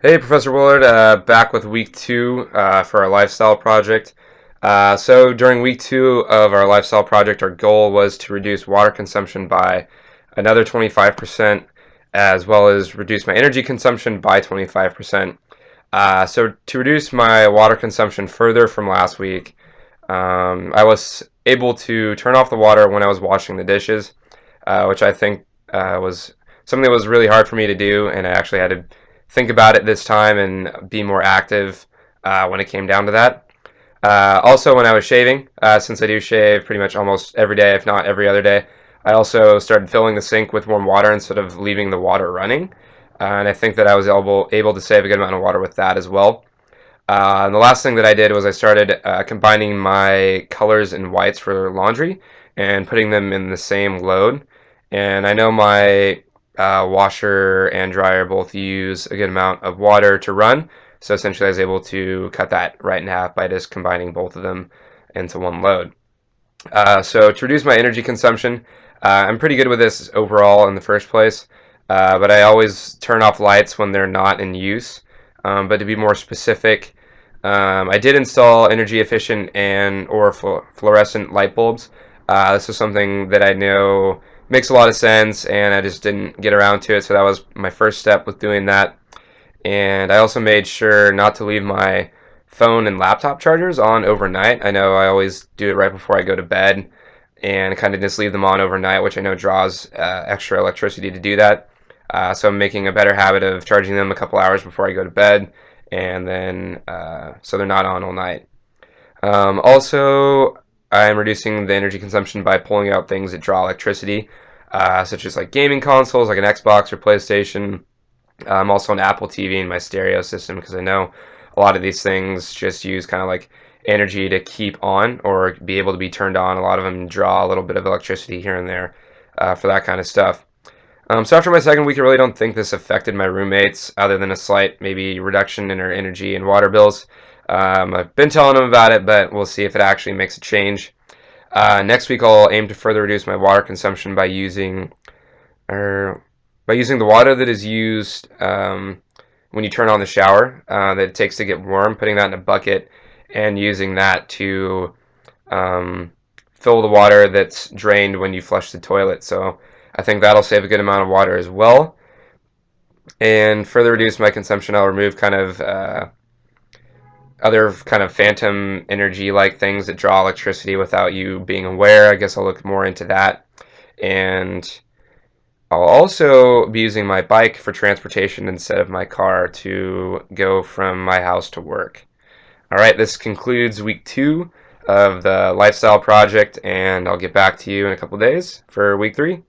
Hey, Professor Willard, back with week two for our lifestyle project. So during week two of our lifestyle project, our goal was to reduce water consumption by another 25%, as well as reduce my energy consumption by 25%. So to reduce my water consumption further from last week, I was able to turn off the water when I was washing the dishes, which I think was something that was really hard for me to do, and I actually had to think about it this time and be more active when it came down to that. Also, when I was shaving, since I do shave pretty much almost every day, if not every other day, I also started filling the sink with warm water instead of leaving the water running. And I think that I was able to save a good amount of water with that as well. And the last thing that I did was I started combining my colors and whites for laundry and putting them in the same load. And I know my washer and dryer both use a good amount of water to run, so essentially I was able to cut that right in half by just combining both of them into one load. So to reduce my energy consumption, I'm pretty good with this overall in the first place, but I always turn off lights when they're not in use. But to be more specific, I did install energy efficient and or fluorescent light bulbs. This is something that I know makes a lot of sense, and I just didn't get around to it. So that was my first step with doing that. And I also made sure not to leave my phone and laptop chargers on overnight. I know I always do it right before I go to bed and kind of just leave them on overnight, which I know draws extra electricity to do that. So I'm making a better habit of charging them a couple hours before I go to bed, and then so they're not on all night. Also, I'm reducing the energy consumption by pulling out things that draw electricity, such as like gaming consoles, like an Xbox or PlayStation. I'm also an Apple TV in my stereo system because I know a lot of these things just use kind of like energy to keep on or be able to be turned on. A lot of them draw a little bit of electricity here and there for that kind of stuff. So after my second week, I really don't think this affected my roommates, other than a slight maybe reduction in our energy and water bills. I've been telling them about it, but we'll see if it actually makes a change. Next week, I'll aim to further reduce my water consumption or by using the water that is used when you turn on the shower that it takes to get warm, putting that in a bucket and using that to um, fill the water that's drained when you flush the toilet. So I think that'll save a good amount of water as well. And further reduce my consumption, I'll remove kind of other kind of phantom energy like things that draw electricity without you being aware. I guess I'll look more into that. And I'll also be using my bike for transportation instead of my car to go from my house to work. All right, this concludes week two of the lifestyle project, and I'll get back to you in a couple days for week three.